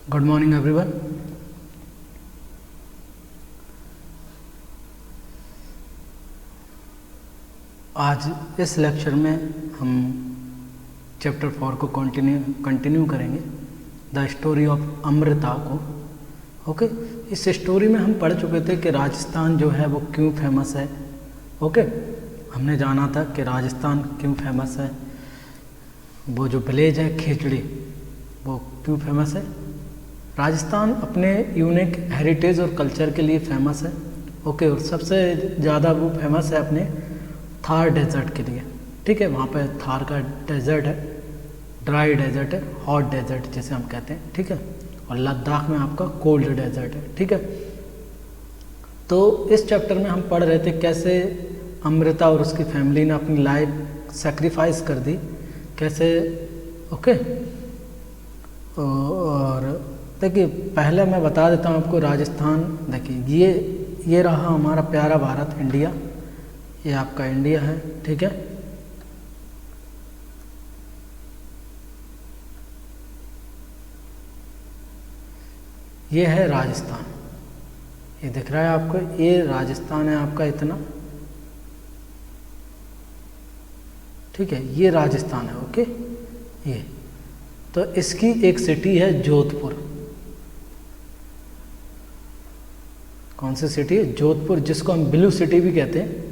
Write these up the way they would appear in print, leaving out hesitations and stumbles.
Good morning everyone. आज इस lecture में हम चैप्टर 4 को कंटिन्यू करेंगे, द स्टोरी ऑफ अमृता को। ओके, इस स्टोरी में हम पढ़ चुके थे कि राजस्थान जो है वो क्यों फेमस है। ओके, हमने जाना था कि राजस्थान क्यों फेमस है, वो जो विलेज है खेजड़ी वो क्यों फेमस है। राजस्थान अपने यूनिक हेरिटेज और कल्चर के लिए फेमस है। ओके, और सबसे ज़्यादा वो फेमस है अपने थार डेजर्ट के लिए। ठीक है, वहाँ पे थार का डेजर्ट है, ड्राई डेजर्ट है, हॉट डेजर्ट जिसे हम कहते हैं। ठीक है, और लद्दाख में आपका कोल्ड डेजर्ट है। ठीक है, तो इस चैप्टर में हम पढ़ रहे थे कैसे अमृता और उसकी फैमिली ने अपनी लाइफ सेक्रीफाइस कर दी, कैसे। ओके, और देखिए पहले मैं बता देता हूँ आपको राजस्थान। देखिए ये रहा हमारा प्यारा भारत इंडिया, ये आपका इंडिया है। ठीक है, ये है राजस्थान, ये दिख रहा है आपको, ये राजस्थान है आपका इतना। ठीक है, ये राजस्थान है। ओके, ये तो इसकी एक सिटी है जोधपुर। कौन सी सिटी है? जोधपुर, जिसको हम ब्लू सिटी भी कहते हैं।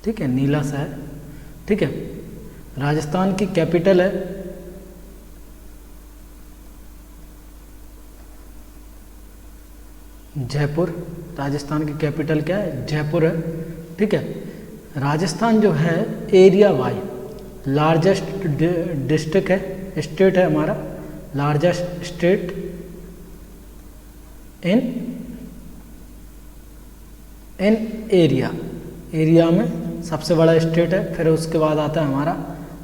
ठीक है, नीला शहर। ठीक है, राजस्थान की कैपिटल है जयपुर। राजस्थान की कैपिटल क्या है? जयपुर है। ठीक है, राजस्थान जो है एरिया वाइज लार्जेस्ट डिस्ट्रिक्ट है, स्टेट है हमारा, लार्जेस्ट स्टेट इन एरिया में सबसे बड़ा स्टेट है। फिर उसके बाद आता है हमारा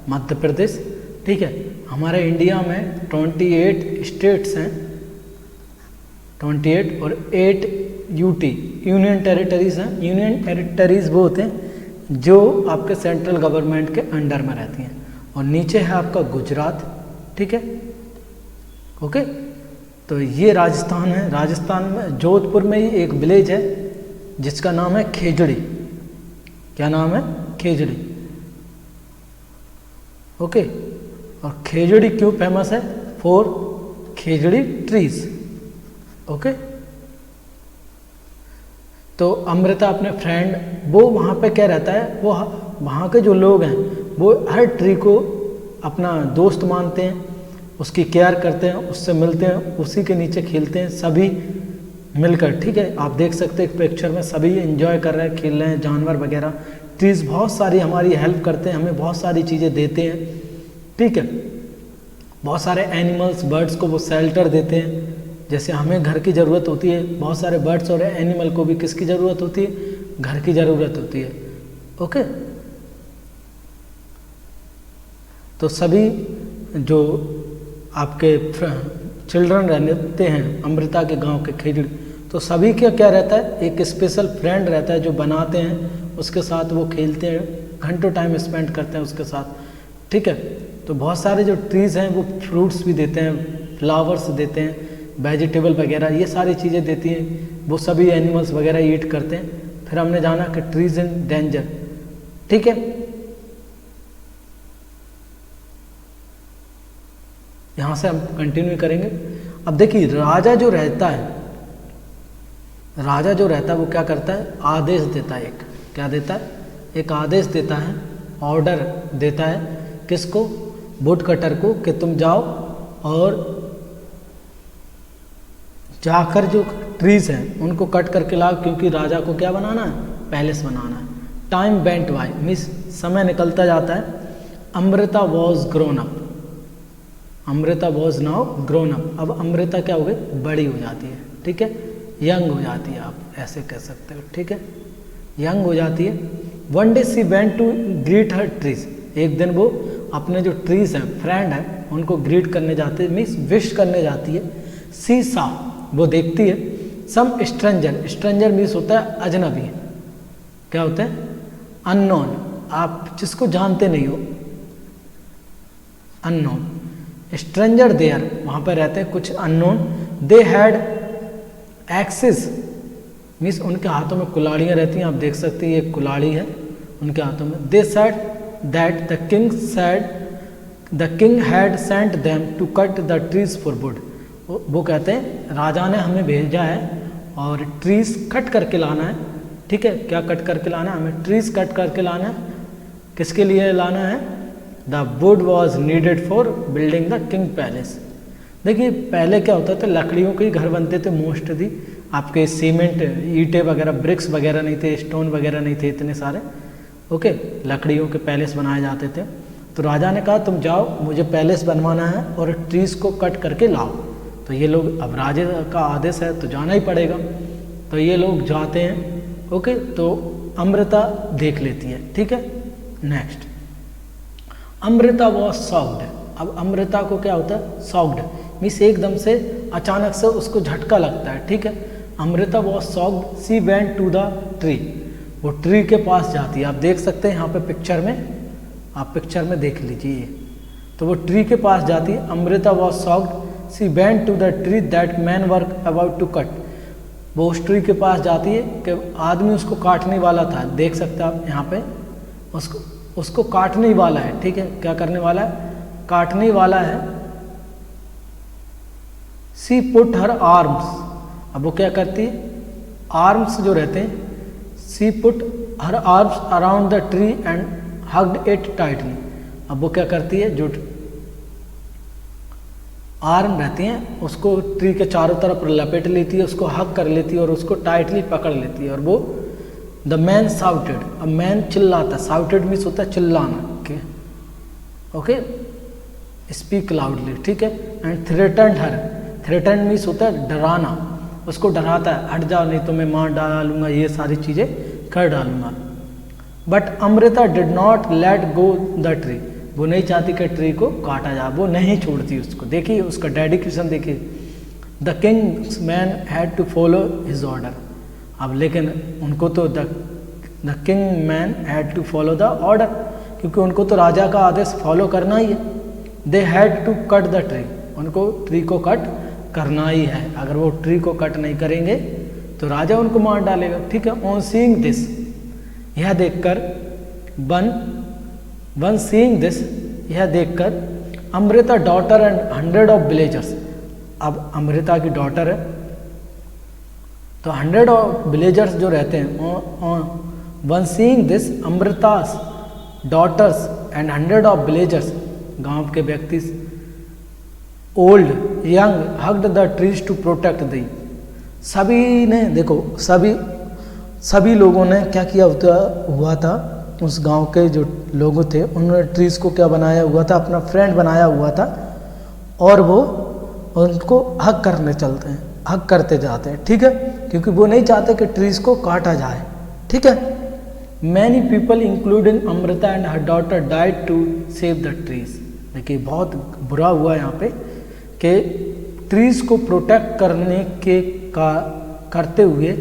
मध्य प्रदेश। ठीक है, हमारे इंडिया में 28 स्टेट्स हैं, 28 और 8 यूटी यूनियन टेरिटरीज हैं। यूनियन टेरिटरीज वो होते हैं जो आपके सेंट्रल गवर्नमेंट के अंडर में रहती हैं, और नीचे है आपका गुजरात। ठीक है, ओके, तो ये राजस्थान है। राजस्थान में जोधपुर में ही एक विलेज है जिसका नाम है खेजड़ी। क्या नाम है? खेजड़ी। ओके, और खेजड़ी क्यों फेमस है? For Khejri trees. ओके, तो अमृता अपने फ्रेंड, वो वहाँ पे क्या रहता है, वो वहाँ के जो लोग हैं वो हर ट्री को अपना दोस्त मानते हैं, उसकी केयर करते हैं, उससे मिलते हैं, उसी के नीचे खेलते हैं सभी मिलकर। ठीक है, आप देख सकते हैं पिक्चर में सभी एंजॉय कर रहे हैं, खेल रहे हैं, जानवर वगैरह। ट्रीज बहुत सारी हमारी हेल्प करते हैं, हमें बहुत सारी चीज़ें देते हैं। ठीक है, बहुत सारे एनिमल्स, बर्ड्स को वो शेल्टर देते हैं। जैसे हमें घर की ज़रूरत होती है, बहुत सारे बर्ड्स और एनिमल को भी किसकी ज़रूरत होती है? घर की ज़रूरत होती है। ओके, तो सभी जो आपके चिल्ड्रन रहते हैं अमृता के गांव के खेजड़ी, तो सभी का क्या रहता है? एक स्पेशल फ्रेंड रहता है जो बनाते हैं, उसके साथ वो खेलते हैं, घंटों टाइम स्पेंड करते हैं उसके साथ। ठीक है, तो बहुत सारे जो ट्रीज़ हैं वो फ्रूट्स भी देते हैं, फ्लावर्स देते हैं, वेजिटेबल वगैरह, ये सारी चीज़ें देती हैं। वो सभी एनिमल्स वगैरह ईट करते हैं। फिर हमने जाना कि ट्रीज इन डेंजर। ठीक है, यहाँ से हम कंटिन्यू करेंगे। अब देखिए राजा जो रहता है, वो क्या करता है? आदेश देता है। एक क्या देता है? एक आदेश देता है, ऑर्डर देता है। किसको? वुड कटर को, कि तुम जाओ और जाकर जो ट्रीज हैं उनको कट करके लाओ, क्योंकि राजा को क्या बनाना है? पैलेस बनाना है। टाइम वेंट बाय, मीन्स समय निकलता जाता है। Amrita was grown up, Amrita was now grown up. अब अमृता क्या हो गई? बड़ी हो जाती है। ठीक है, यंग हो जाती है, आप ऐसे कह सकते हो। ठीक है, यंग हो जाती है। One day she went to greet her trees, एक दिन वो अपने जो ट्रीज हैं, फ्रेंड हैं, उनको ग्रीट करने जाती है, मीन्स विश करने जाती है। सी सा, वो देखती है, सम स्ट्रेंजर, स्ट्रेंजर मीन्स होता है अजनबी। क्या होता है? अननोन, आप जिसको जानते नहीं हो, अननोन। स्ट्रेंजर देयर, वहाँ पर रहते हैं कुछ unknown, they had axis means उनके हाथों में कुल्हाड़ियाँ रहती हैं, आप देख सकते हैं ये कुल्हाड़ी है उनके हाथों में। They said that the king had sent them to cut the trees for wood, वो कहते हैं राजा ने हमें भेजा है और ट्रीज कट करके लाना है, ठीक है, क्या कट करके लाना है, हमें ट्रीज कट करके लाना है, किसके लिए लाना है, the wood was needed for building the king palace. देखिए पहले क्या होता था, लकड़ियों के ही घर बनते थे मोस्टली, आपके सीमेंट ईंटें वगैरह ब्रिक्स वगैरह नहीं थे, स्टोन वगैरह नहीं थे इतने सारे, ओके, लकड़ियों के पैलेस बनाए जाते थे। तो राजा ने कहा तुम जाओ मुझे पैलेस बनवाना है और ट्रीज को कट करके लाओ। तो ये लोग, अब राजा का आदेश है तो जाना ही पड़ेगा, तो ये लोग जाते हैं, ओके। तो अमृता देख लेती है, ठीक है। Next, Amrita was shocked. अब अमृता को क्या होता है, शॉक्ड मीन्स एकदम से अचानक से उसको झटका लगता है, ठीक है। Amrita was shocked, she went to the tree, वो ट्री के पास जाती है, आप देख सकते हैं यहाँ पे पिक्चर में, आप पिक्चर में देख लीजिए। तो वो ट्री के पास जाती है, Amrita was shocked, she went to the tree that man work about to cut, वो उस ट्री के पास जाती है कि आदमी उसको काटने वाला था, देख सकते हैं आप यहाँ पे, उसको काटने वाला है, ठीक है, क्या करने वाला है, काटने वाला है। सी पुट हर आर्म्स, अब वो क्या करती है, आर्म्स जो रहते हैं, she put her arms around the tree and hugged it tightly. अब वो क्या करती है, जो आर्म रहती हैं उसको ट्री के चारों तरफ लपेट लेती है, उसको हग कर लेती है और उसको टाइटली पकड़ लेती है। और वो द मैन साउटेड, अब मैन चिल्लाता, साउटेड मीन्स होता है चिल्लाना, ओके, स्पीक लाउडली, ठीक है। And threatened her, threaten means होता है डराना, उसको डराता है, हट जाओ नहीं तो मैं मार डालूंगा, ये सारी चीज़ें कर डालूंगा। But Amrita did not let go the tree, वो नहीं चाहती कि ट्री को काटा जाए, वो नहीं छोड़ती उसको। देखिए उसका डेडिकेशन देखिए, the king's man had to follow his order. अब लेकिन उनको तो the king man had to follow the order, क्योंकि उनको तो राजा का आदेश फॉलो करना ही है। They had to cut the tree, उनको ट्री को कट करना ही है, अगर वो ट्री को कट नहीं करेंगे तो राजा उनको मार डालेगा, ठीक है। ऑन सीइंग दिस, यह देखकर वन सीइंग दिस, यह देखकर Amrita daughter and 100 of villagers, अब अमृता की डॉटर है तो 100 ऑफ विलेजर्स जो रहते हैं, one seeing this Amrita's daughters and 100 of villagers, गांव के व्यक्ति, old young hugged the trees to protect दी, सभी ने देखो, सभी लोगों ने क्या किया हुआ था, उस गांव के जो लोग थे उन्होंने ट्रीज को क्या बनाया हुआ था, अपना फ्रेंड बनाया हुआ था, और वो उनको हक करने चलते हैं, हक करते जाते हैं, ठीक है, क्योंकि वो नहीं चाहते कि ट्रीज को काटा जाए, ठीक है। Many people including Amrita and her daughter died to save the trees. देखिए बहुत बुरा हुआ यहाँ पे कि ट्रीज को प्रोटेक्ट करने के करते हुए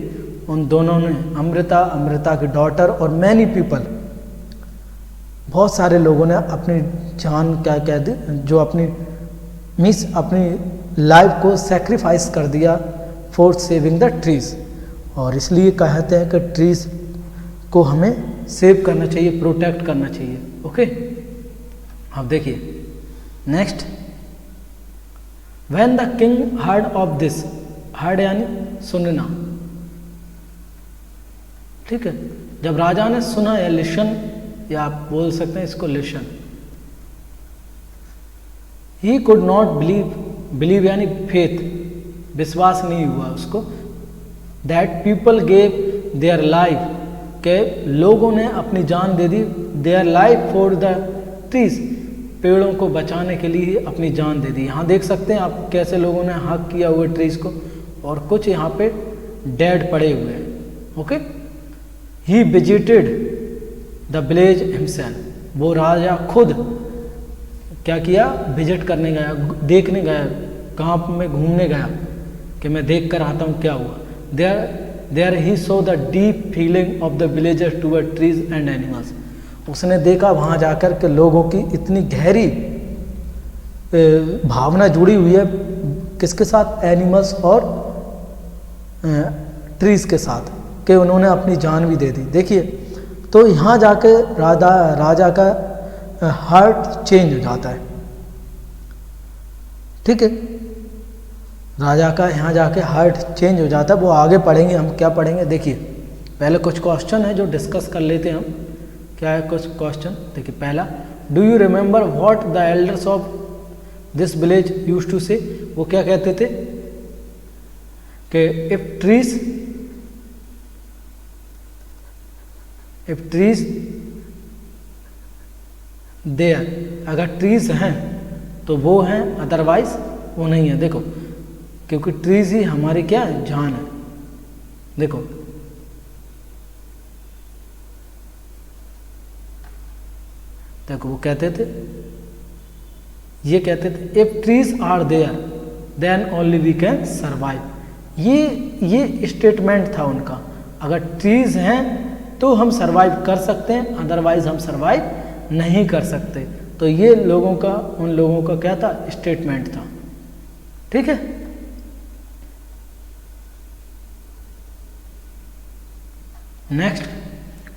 उन दोनों ने, अमृता की डॉटर और मैनी पीपल, बहुत सारे लोगों ने अपनी जान क्या कह दी, जो अपनी लाइफ को सेक्रीफाइस कर दिया फॉर सेविंग द ट्रीज। और इसलिए कहते हैं कि ट्रीज को हमें सेव करना चाहिए, प्रोटेक्ट करना चाहिए, ओके। अब देखिए next, when the king heard of this, heard यानी सुनना, ठीक है, जब राजा ने सुना, या लिशन, या आप बोल सकते हैं इसको listen, he could not believe यानी फेथ, विश्वास नहीं हुआ उसको, that people gave their life, के लोगों ने अपनी जान दे दी, their life for the trees, पेड़ों को बचाने के लिए अपनी जान दे दी। यहाँ देख सकते हैं आप कैसे लोगों ने हक किया हुआ ट्रीज को, और कुछ यहाँ पे डेड पड़े हुए हैं, okay. He visited the village himself, वो राजा खुद क्या किया, विजिट करने गया, देखने गया, गांव में घूमने गया कि मैं देख कर आता हूँ क्या हुआ। There he saw the deep feeling of the villagers toward trees and animals, उसने देखा वहाँ जाकर के लोगों की इतनी गहरी भावना जुड़ी हुई है किसके साथ, एनिमल्स और ट्रीज के साथ, कि उन्होंने अपनी जान भी दे दी। देखिए तो यहाँ जाके राजा का हार्ट चेंज हो जाता है, ठीक है, राजा का यहाँ जाके हार्ट चेंज हो जाता है। वो आगे पढ़ेंगे, हम क्या पढ़ेंगे देखिए। पहले कुछ क्वेश्चन है जो डिस्कस कर लेते हैं हम। क्या है कुछ क्वेश्चन, देखिए पहला, do you remember what the elders of this village used to say, वो क्या कहते थे कि इफ ट्रीज देयर, अगर ट्रीज हैं तो वो हैं, अदरवाइज वो नहीं है। देखो क्योंकि ट्रीज ही हमारी क्या है, जान है। देखो देखो वो कहते थे, ये कहते थे if trees are there then only we can survive. ये स्टेटमेंट था उनका, अगर ट्रीज हैं तो हम सर्वाइव कर सकते हैं, अदरवाइज हम सर्वाइव नहीं कर सकते। तो ये लोगों का, उन लोगों का क्या था, स्टेटमेंट था, ठीक है। Next,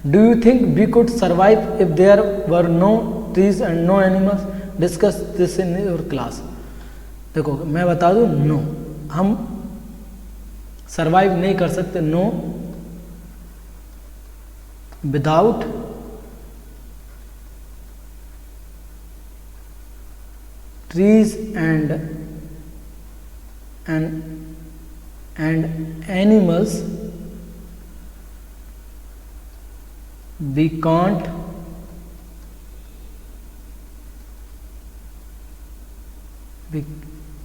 do you think we could survive if there were no trees and no animals, discuss this in your class. देखो मैं बता दूं, नो, हम सर्वाइव नहीं कर सकते, no, without trees and animals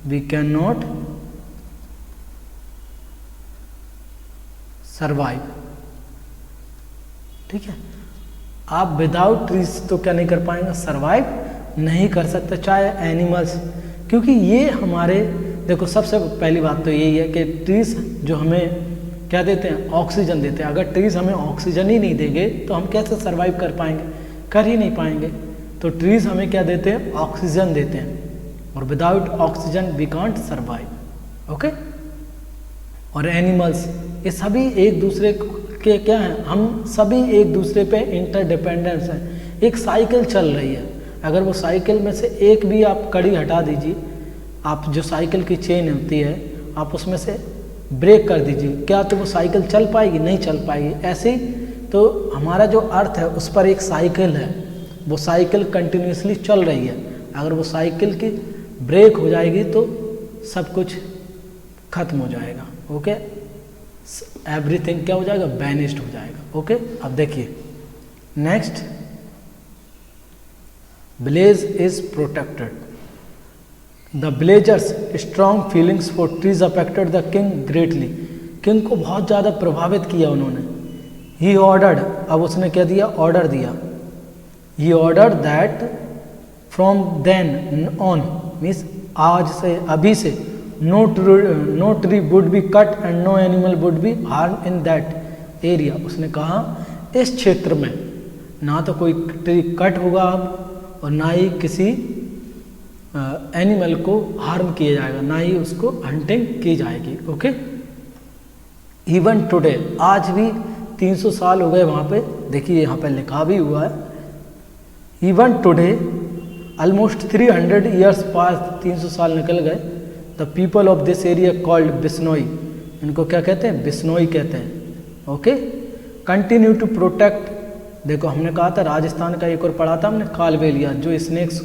we cannot survive, ठीक है। आप विदाउट ट्रीज तो क्या नहीं कर पाएंगे, सर्वाइव नहीं कर सकते, चाहे एनिमल्स, क्योंकि ये हमारे, देखो सबसे पहली बात तो यही है कि ट्रीज जो हमें क्या देते हैं, ऑक्सीजन देते हैं। अगर ट्रीज हमें ऑक्सीजन ही नहीं देंगे तो हम कैसे सर्वाइव कर पाएंगे, कर ही नहीं पाएंगे। तो ट्रीज हमें क्या देते हैं, ऑक्सीजन देते हैं, और without oxygen we can't survive, okay. और एनिमल्स, ये सभी एक दूसरे के क्या हैं, हम सभी एक दूसरे पे इंटरडिपेंडेंस हैं। एक साइकिल चल रही है, अगर वो साइकिल में से एक भी आप कड़ी हटा दीजिए, आप जो साइकिल की चेन होती है आप उसमें से ब्रेक कर दीजिए, क्या तो वो साइकिल चल पाएगी, नहीं चल पाएगी। ऐसे ही तो हमारा जो अर्थ है उस पर एक साइकिल है, वो साइकिल कंटिन्यूसली चल रही है। अगर वो साइकिल की ब्रेक हो जाएगी तो सब कुछ खत्म हो जाएगा, ओके, एवरीथिंग क्या हो जाएगा, बैनिस्ड हो जाएगा, ओके। अब देखिए next, village is protected. The villagers' strong feelings for trees affected the king greatly. King को बहुत ज़्यादा प्रभावित किया उन्होंने। He ordered, अब उसने क्या दिया, ऑर्डर दिया। He ordered that from then on, means आज से, अभी से, no tree would be cut and no animal would be harmed in that area. उसने कहा इस क्षेत्र में ना तो कोई ट्री कट होगा अब, और ना ही किसी एनिमल को हार्म किया जाएगा, ना ही उसको हंटिंग की जाएगी, ओके। इवन टुडे, आज भी 300 साल हो गए वहाँ पे, देखिए यहाँ पे लिखा भी हुआ है, इवन टुडे ऑलमोस्ट 300 ईयर्स पास, 300 साल निकल गए। The people of this area called Bishnoi, इनको क्या कहते हैं, बिश्नोई कहते हैं, ओके। कंटिन्यू टू प्रोटेक्ट, देखो हमने कहा था राजस्थान का एक और पढ़ा था हमने, कालबेलिया, जो स्नेक्स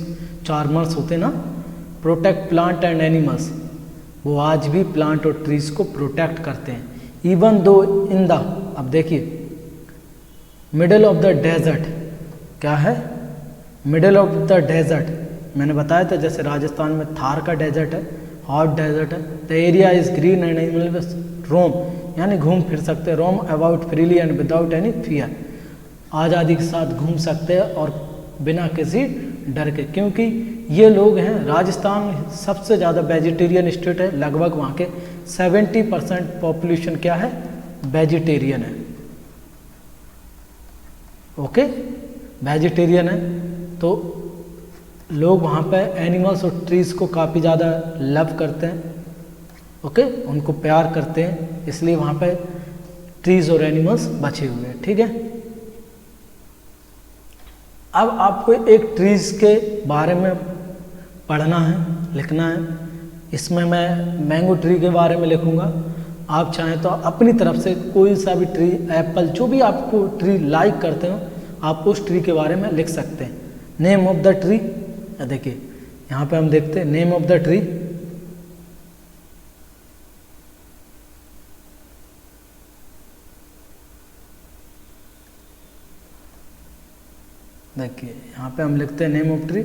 चार्मर्स होते ना, प्रोटेक्ट प्लांट एंड एनिमल्स, वो आज भी प्लांट और ट्रीज को प्रोटेक्ट करते हैं। इवन दो इन द, अब देखिए मिडल ऑफ द डेजर्ट, क्या है, मिडल ऑफ द डेजर्ट, मैंने बताया था जैसे राजस्थान में थार का डेजर्ट है, हॉट डेजर्ट है। The area is green and animals roam, यानी घूम फिर सकते हैं, roam about freely and without any fear, आज़ादी के साथ घूम सकते हैं और बिना किसी डर के, क्योंकि ये लोग हैं, राजस्थान सबसे ज़्यादा वेजिटेरियन स्टेट है, लगभग वहाँ के 70% पॉपुलेशन क्या है, वेजिटेरियन है, ओके, वेजिटेरियन है। तो लोग वहाँ पे एनिमल्स और ट्रीज़ को काफ़ी ज़्यादा लव करते हैं, ओके, उनको प्यार करते हैं, इसलिए वहाँ पे ट्रीज़ और एनिमल्स बचे हुए हैं। ठीक है, अब आपको एक ट्रीज़ के बारे में पढ़ना है, लिखना है। इसमें मैं मैंगो ट्री के बारे में लिखूंगा। आप चाहें तो अपनी तरफ से कोई सा भी ट्री, एप्पल, जो भी आपको ट्री लाइक करते हो, आप उस ट्री के बारे में लिख सकते हैं। नेम ऑफ द ट्री, देखिए यहाँ पे हम देखते हैं नेम ऑफ द ट्री। देखिए यहाँ पे हम लिखते हैं name of tree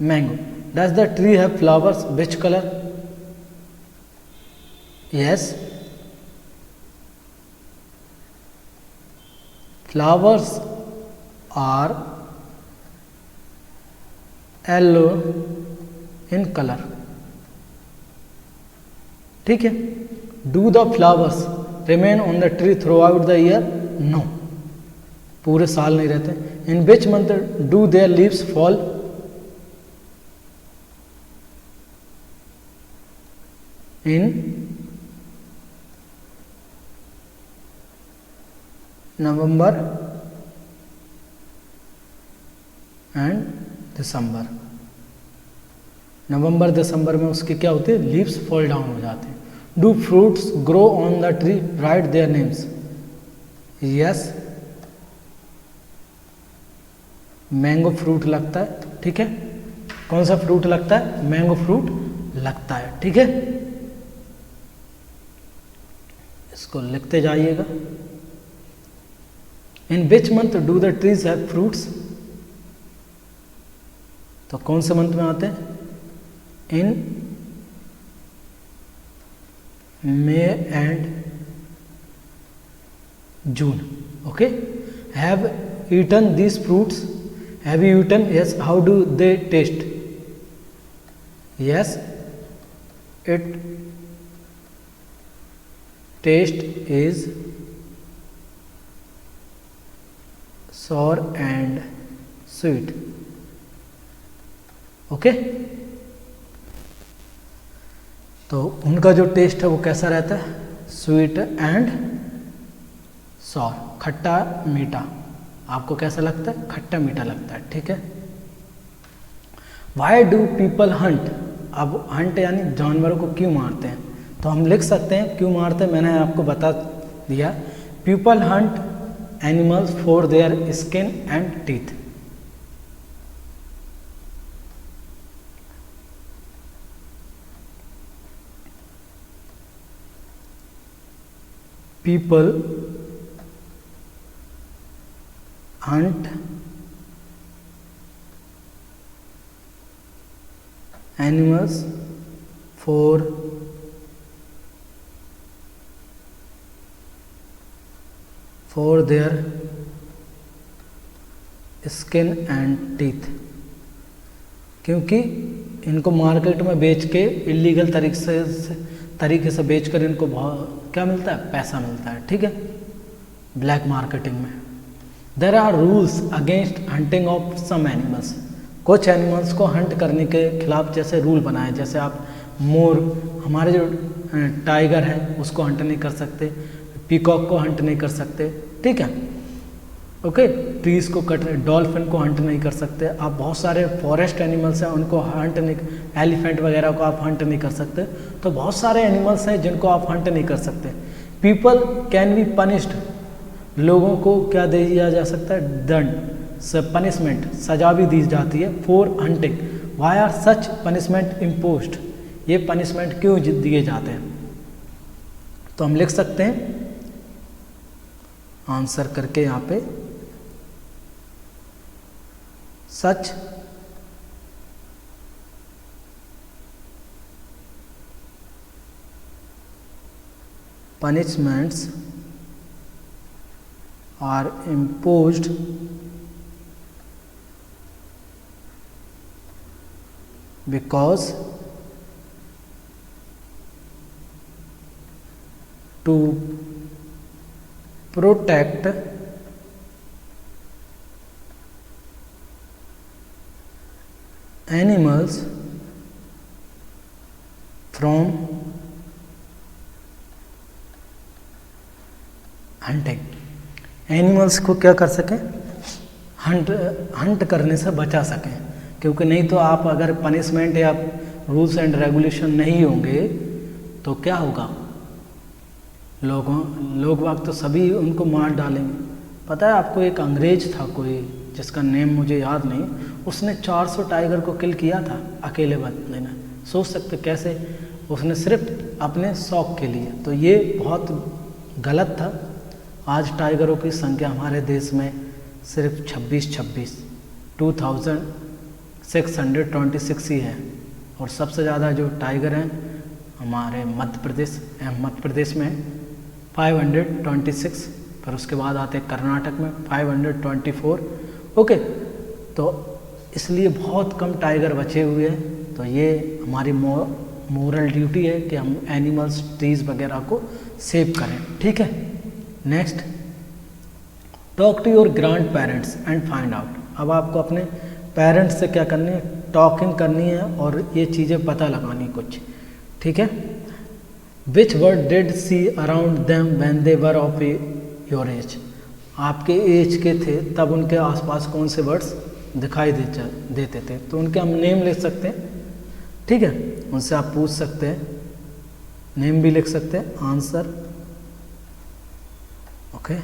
mango. Does the tree have flowers, which colour? Yes, flowers are yellow in colour. ठीक है, do the flowers remain on the tree throughout the year? No, पूरे साल नहीं रहते। In which month do their leaves fall? In November and December. नवंबर दिसंबर में उसके क्या होते हैं, लीव्स फॉल डाउन हो जाते हैं। Do fruits grow on the tree? Right their names. Yes, mango fruit लगता है। ठीक है, कौन सा फ्रूट लगता है? मैंगो फ्रूट लगता है। ठीक है, इसको लिखते जाइएगा। In which month do the trees have fruits? तो कौन से मंथ में आते हैं? In May and June. Okay, have eaten these fruits? Have you eaten? Yes, how do they taste? Yes, it taste is sour and sweet. Okay, तो उनका जो test है वो कैसा रहता है? स्वीट एंड सॉर, खट्टा मीठा। आपको कैसा लगता है? खट्टा मीठा लगता है। ठीक है, वाई डू पीपल हंट? अब हंट यानी जानवरों को क्यों मारते हैं, तो हम लिख सकते हैं क्यों मारते हैं, मैंने आपको बता दिया। People Hunt animals for their skin and teeth. People hunt animals for their skin and teeth, क्योंकि इनको मार्केट में बेच के इलीगल तरीके से बेचकर इनको बहुत क्या मिलता है? पैसा मिलता है। ठीक है, ब्लैक मार्केटिंग में। There are rules against hunting of some animals. कुछ एनिमल्स को हंट करने के खिलाफ जैसे रूल बनाए, जैसे आप मोर, हमारे जो टाइगर है उसको हंट नहीं कर सकते, पीकॉक को हंट नहीं कर सकते। ठीक है, ओके, ट्रीज को कट, डॉल्फिन को हंट नहीं कर सकते आप। बहुत सारे फॉरेस्ट एनिमल्स हैं उनको हंट नहीं, एलिफेंट वगैरह को आप हंट नहीं कर सकते। तो बहुत सारे एनिमल्स हैं जिनको आप हंट नहीं कर सकते। पीपल कैन बी पनिश्ड, लोगों को क्या दे दिया जा सकता है? दंड, पनिशमेंट, सजा भी दी जाती है for hunting. Why are such punishment imposed? ये पनिशमेंट क्यों दिए जाते हैं? तो हम लिख सकते हैं आंसर करके यहाँ पे, सच punishments are imposed because to protect animals from hunting, animals को क्या कर सकें, हंट करने से बचा सकें, क्योंकि नहीं तो आप अगर पनिशमेंट या रूल्स एंड रेगुलेशन नहीं होंगे तो क्या होगा, लोग वाग तो सभी उनको मार डालेंगे। पता है आपको, एक अंग्रेज था कोई जिसका नेम मुझे याद नहीं, उसने 400 टाइगर को किल किया था अकेले बंदे ने। सोच सकते कैसे, उसने सिर्फ अपने शौक के लिए। तो ये बहुत गलत था। आज टाइगरों की संख्या हमारे देश में सिर्फ 2626 ही है, और सबसे ज़्यादा जो टाइगर हैं हमारे मध्य प्रदेश में 526, फिर उसके बाद आते हैं कर्नाटक में 524। ओके, तो इसलिए बहुत कम टाइगर बचे हुए हैं। तो ये हमारी मोरल ड्यूटी है कि हम एनिमल्स, ट्रीज वगैरह को सेव करें। ठीक है, next, talk to your grandparents and find out. अब आपको अपने पेरेंट्स से क्या करनी है, टॉकिंग करनी है और ये चीज़ें पता लगानी कुछ। ठीक है, which word did see around them when they were of your age. आपके एज के थे तब उनके आसपास कौन से वर्ड्स दिखाई देते थे, तो उनके हम नेम लिख सकते हैं। ठीक है, उनसे आप पूछ सकते हैं, नेम भी लिख सकते हैं, आंसर। ओके,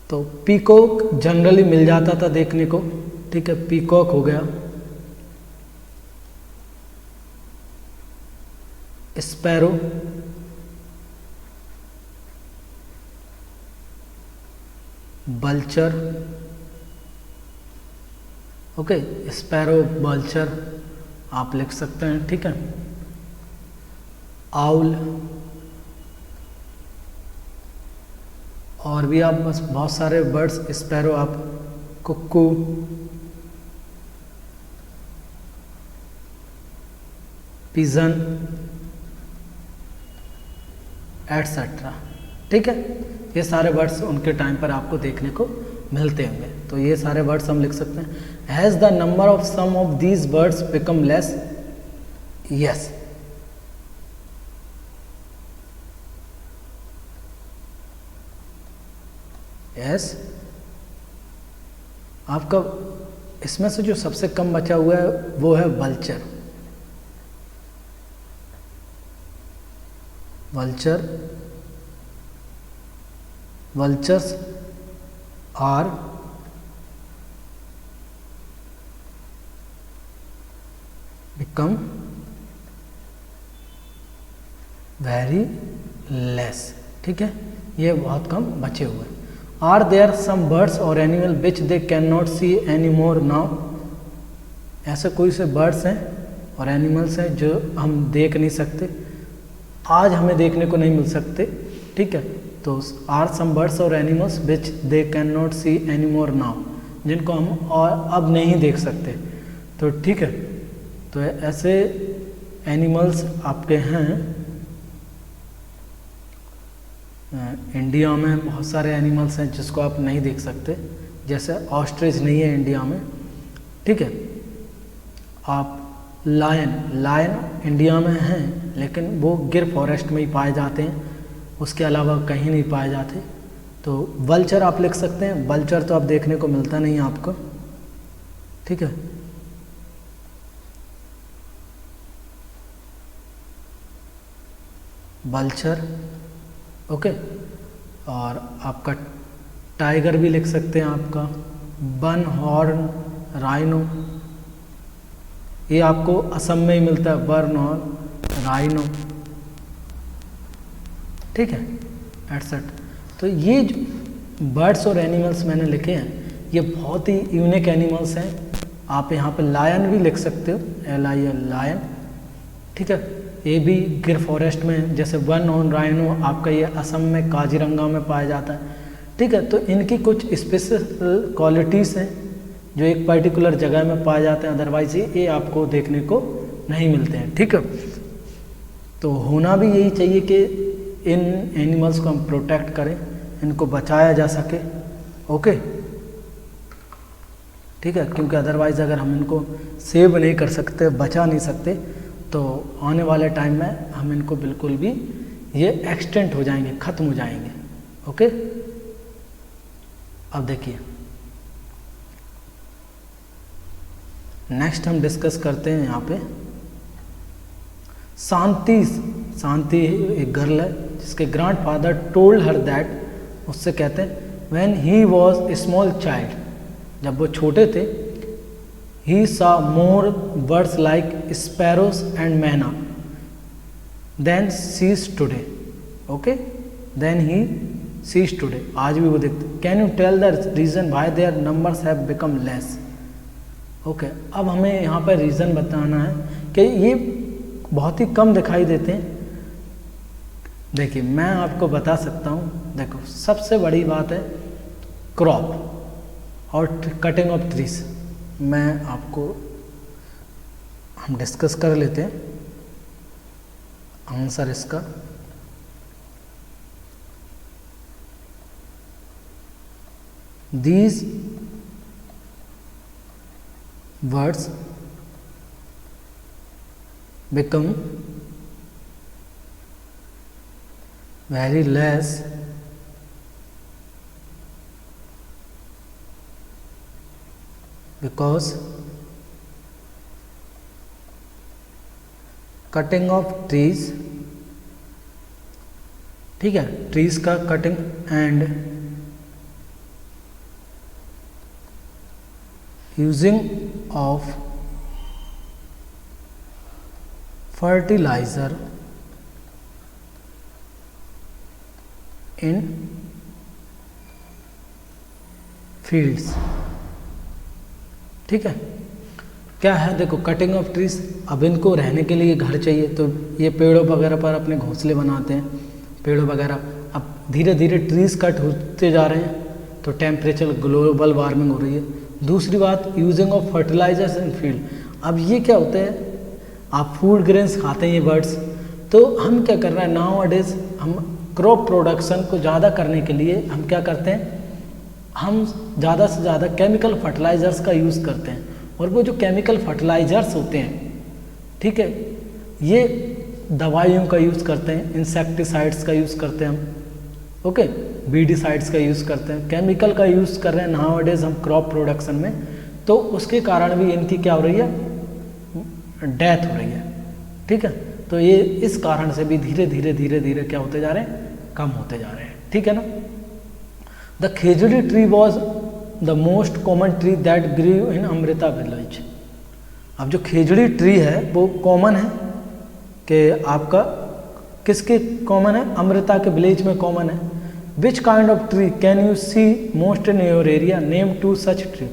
तो पीकॉक जनरली मिल जाता था देखने को। ठीक है, पीकॉक हो गया, स्पैरो, बल्चर। ओके, स्पैरो, बल्चर आप लिख सकते हैं। ठीक है, आउल, और भी आप बस बहुत सारे बर्ड्स, स्पैरो, आप कुक्कू, पिजन, एटसेट्रा। ठीक है, ये सारे बर्ड्स उनके टाइम पर आपको देखने को मिलते होंगे। तो ये सारे बर्ड्स हम लिख सकते हैं। Has the number of some of these birds become less? Yes. Yes, आपका इसमें से जो सबसे कम बचा हुआ है वो है vulture. vultures are become very less। ठीक है, ये बहुत कम बचे हुए हैं। आर देयर सम बर्ड्स और animal which they can not see any more now? ऐसे कोई से बर्ड्स हैं और एनिमल्स हैं जो हम देख नहीं सकते, आज हमें देखने को नहीं मिल सकते। ठीक है, तो आर सम बर्ड्स और animals which they can not see any more now, जिनको हम और अब नहीं देख सकते। तो ठीक है, तो ऐसे एनिमल्स आपके हैं। इंडिया में बहुत सारे एनिमल्स हैं जिसको आप नहीं देख सकते, जैसे ऑस्ट्रिच नहीं है इंडिया में। ठीक है, आप लायन इंडिया में हैं लेकिन वो गिर फॉरेस्ट में ही पाए जाते हैं, उसके अलावा कहीं नहीं पाए जाते। तो वल्चर आप लिख सकते हैं, वल्चर तो आप देखने को मिलता नहीं है आपको। ठीक है, वल्चर। ओके, और आपका टाइगर भी लिख सकते हैं, आपका वन हॉर्न राइनो, ये आपको असम में ही मिलता है, वन हॉर्न राइनो। ठीक है, एटसेट। तो ये जो बर्ड्स और एनिमल्स मैंने लिखे हैं ये बहुत ही यूनिक एनिमल्स हैं। आप यहाँ पे लायन भी लिख सकते हो, LION, लायन। ठीक है, ये भी गिर फॉरेस्ट में, जैसे वन हॉर्न राइनो आपका ये असम में काजीरंगा में पाया जाता है। ठीक है, तो इनकी कुछ स्पेशल क्वालिटीज़ हैं जो एक पर्टिकुलर जगह में पाए जाते हैं, अदरवाइज ये आपको देखने को नहीं मिलते हैं। ठीक है, तो होना भी यही चाहिए कि इन एनिमल्स को हम प्रोटेक्ट करें, इनको बचाया जा सके। ओके, ठीक है, क्योंकि अदरवाइज़ अगर हम इनको सेव नहीं कर सकते, बचा नहीं सकते, तो आने वाले टाइम में हम इनको बिल्कुल भी ये एक्सटेंट हो जाएंगे, ख़त्म हो जाएंगे। ओके, अब देखिए नेक्स्ट हम डिस्कस करते हैं यहाँ पे शांति एक गर्ल है जिसके ग्रैंडफादर टोल्ड हर दैट, उससे कहते हैं when he was a small child, जब वो छोटे थे, he saw more birds like sparrows and myna than sees today. Okay, than he sees today, आज भी वो देखते। Can you tell the reason why their numbers have become less. Okay, अब हमें यहाँ पर रीज़न बताना है कि ये बहुत ही कम दिखाई देते हैं। देखिए मैं आपको बता सकता हूँ, देखो सबसे बड़ी बात है क्रॉप और कटिंग ऑफ ट्रीज। मैं आपको, हम डिस्कस कर लेते हैं आंसर इसका। These words become very less because cutting of trees, ठीक है, ट्रीज का cutting and using of fertiliser in fields. ठीक है, क्या है, देखो कटिंग ऑफ ट्रीज, अब इनको रहने के लिए घर चाहिए, तो ये पेड़ों वगैरह पर अपने घोंसले बनाते हैं, पेड़ों वगैरह। अब धीरे धीरे ट्रीज कट होते जा रहे हैं तो टेम्परेचर, ग्लोबल वार्मिंग हो रही है। दूसरी बात, using of fertilisers in field. अब ये क्या होता है, आप फूड ग्रेन्स खाते हैं ये बर्ड्स, तो हम क्या कर रहे हैं नाउ अडेज, हम क्रॉप प्रोडक्शन को ज़्यादा करने के लिए हम क्या करते हैं, हम ज़्यादा से ज़्यादा केमिकल फर्टिलाइजर्स का यूज़ करते हैं। और वो जो केमिकल फर्टिलाइजर्स होते हैं, ठीक है, ये दवाइयों का यूज़ करते हैं, इंसेक्टिसाइड्स का यूज़ करते हैं हम, ओके, बीडिसाइड्स का यूज़ करते हैं, केमिकल का यूज़ कर रहे हैं नाउ अडेज हम क्रॉप प्रोडक्शन में। तो उसके कारण भी इनकी क्या हो रही है, डेथ हो रही है। ठीक है, तो ये इस कारण से भी धीरे धीरे धीरे धीरे क्या होते जा रहे हैं, कम होते जा रहे हैं। ठीक है ना। The khejri tree was the most common tree that grew in Amrita village. अब जो खेजड़ी ट्री है वो कॉमन है कि आपका किसके कॉमन है, अमृता के विलेज में कॉमन है। Which kind of tree can you see most in your area, name two such tree.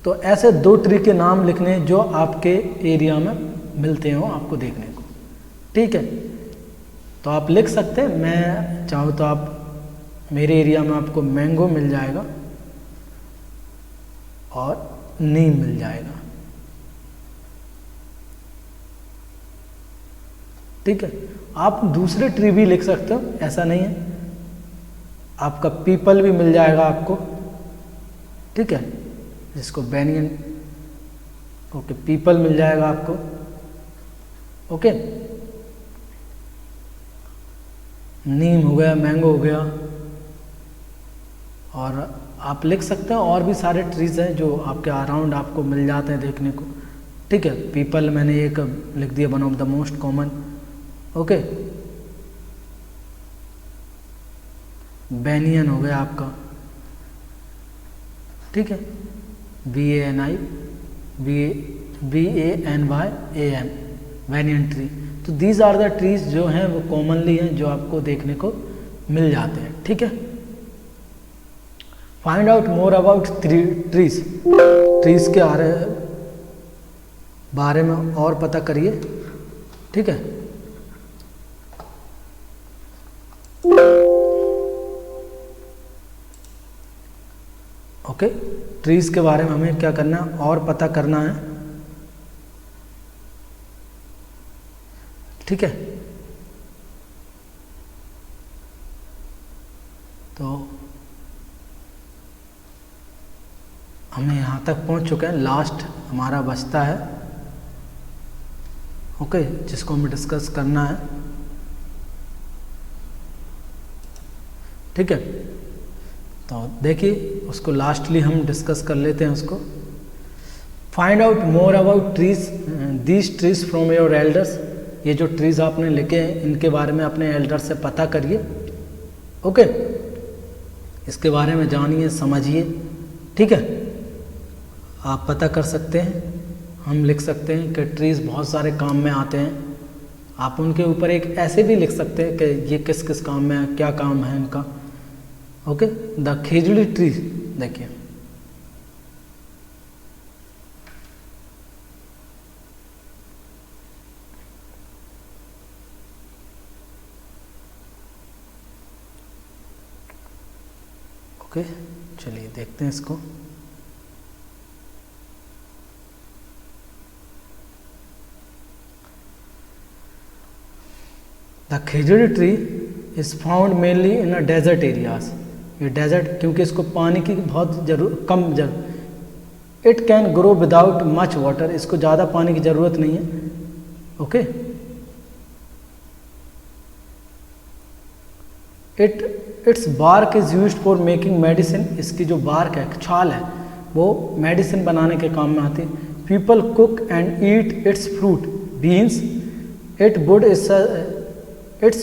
तो ऐसे दो ट्री के नाम लिखने जो आपके एरिया में मिलते हो आपको देखने को। ठीक है, तो आप लिख सकते हैं, मैं चाहूँ तो आप मेरे एरिया में आपको मैंगो मिल जाएगा और नीम मिल जाएगा। ठीक है, आप दूसरे ट्री भी लिख सकते हो, ऐसा नहीं है, आपका पीपल भी मिल जाएगा आपको। ठीक है, जिसको बैनियन, ओके, पीपल मिल जाएगा आपको। ओके, नीम हो गया, मैंगो हो गया, और आप लिख सकते हो और भी सारे ट्रीज हैं जो आपके अराउंड आपको मिल जाते हैं देखने को। ठीक है, पीपल मैंने एक लिख दिया, one of the most common. Okay, banyan हो गया आपका। ठीक है, BANI, BANYAN, बैनियन ट्री। तो दीज आर द ट्रीज जो हैं वो कॉमनली हैं, जो आपको देखने को मिल जाते हैं। ठीक है, find out more about trees, trees के बारे में और पता करिए। ठीक है, ओके, ट्रीज के बारे में हमें क्या करना है और पता करना है। ठीक है, तो हम यहाँ तक पहुँच चुके हैं, लास्ट हमारा बचता है, ओके, जिसको हमें डिस्कस करना है। ठीक है, तो देखिए उसको लास्टली हम डिस्कस कर लेते हैं उसको। Find out more about trees, these trees from your elders, ये जो ट्रीज आपने लिखे हैं इनके बारे में अपने एल्डर से पता करिए, ओके, इसके बारे में जानिए समझिए। ठीक है, आप पता कर सकते हैं, हम लिख सकते हैं कि ट्रीज बहुत सारे काम में आते हैं। आप उनके ऊपर एक ऐसे भी लिख सकते हैं कि ये किस किस काम में है, क्या काम है इनका, ओके। द खेजड़ी ट्री, देखिए ओके, चलिए देखते हैं इसको। The khejri tree is found mainly in a desert areas, ये डेजर्ट, क्योंकि इसको पानी की बहुत कम जरूरत, it can grow without much water, इसको ज़्यादा पानी की ज़रूरत नहीं है, okay. Its bark is used for making medicine, इसकी जो बार्क है, छाल है, वो मेडिसिन बनाने के काम में आती है। People cook and eat it's fruit beans, it's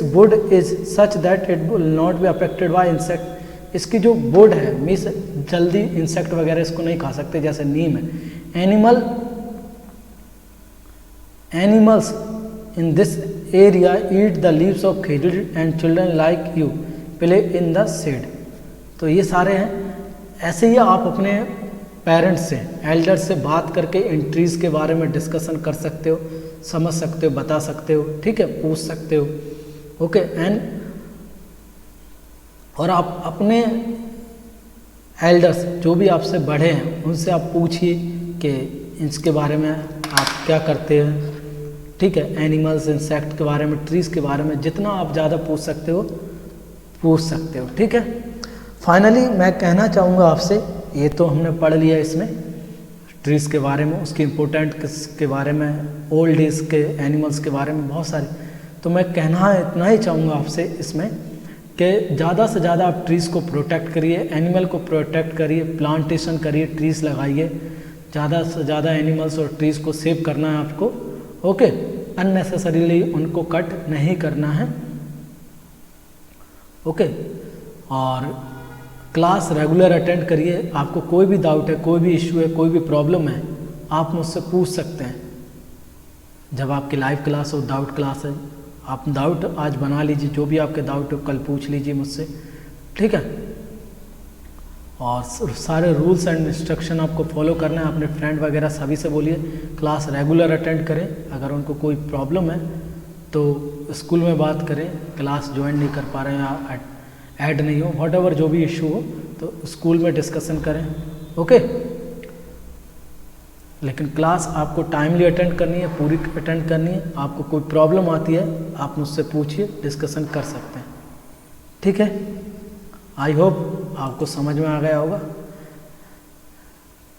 would is such that it will not be affected by insect, इसकी जो वुड है मीन्स जल्दी इंसेक्ट वगैरह इसको नहीं खा सकते, जैसे नीम है। Animals in this area eat the leaves of khejri and children like you play in the shade, तो ये सारे हैं। ऐसे ही आप अपने पेरेंट्स से, एल्डर्स से बात करके इन ट्रीज के बारे में डिस्कशन कर सकते हो, समझ सकते हो, बता सकते हो, ठीक है, पूछ सकते हो, ओके। एंड और आप अपने एल्डर्स जो भी आपसे बड़े हैं उनसे आप पूछिए कि इसके बारे में आप क्या करते हैं, ठीक है, एनिमल्स, इंसेक्ट के बारे में, ट्रीज के बारे में, जितना आप ज़्यादा पूछ सकते हो पूछ सकते हो, ठीक है। फाइनली मैं कहना चाहूँगा आपसे, ये तो हमने पढ़ लिया इसमें ट्रीज के बारे में, उसकी इम्पोर्टेंट के बारे में, ओल्ड एज के एनिमल्स के बारे में बहुत सारे, तो मैं कहना इतना ही चाहूँगा आपसे इसमें कि ज़्यादा से ज़्यादा आप ट्रीज़ को प्रोटेक्ट करिए, एनिमल को प्रोटेक्ट करिए, प्लांटेशन करिए, ट्रीज़ लगाइए, ज़्यादा से ज़्यादा एनिमल्स और ट्रीज़ को सेव करना है आपको, ओके। अननेसेसरीली उनको कट नहीं करना है, ओके। और क्लास रेगुलर अटेंड करिए, आपको कोई भी डाउट है, कोई भी इश्यू है, कोई भी प्रॉब्लम है, आप मुझसे पूछ सकते हैं। जब आपकी लाइव क्लास हो, डाउट क्लास है, आप डाउट आज बना लीजिए, जो भी आपके डाउट हो कल पूछ लीजिए मुझसे, ठीक है। और सारे रूल्स एंड इंस्ट्रक्शन आपको फॉलो करना है, अपने फ्रेंड वगैरह सभी से बोलिए क्लास रेगुलर अटेंड करें। अगर उनको कोई प्रॉब्लम है तो स्कूल में बात करें, क्लास ज्वाइन नहीं कर पा रहे हैं या ऐड नहीं हो, व्हाटएवर जो भी इशू हो तो स्कूल में डिस्कशन करें, ओके। लेकिन क्लास आपको टाइमली अटेंड करनी है, पूरी अटेंड करनी है। आपको कोई प्रॉब्लम आती है आप मुझसे पूछिए, डिस्कशन कर सकते हैं, ठीक है। आई होप आपको समझ में आ गया होगा।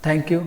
Thank you.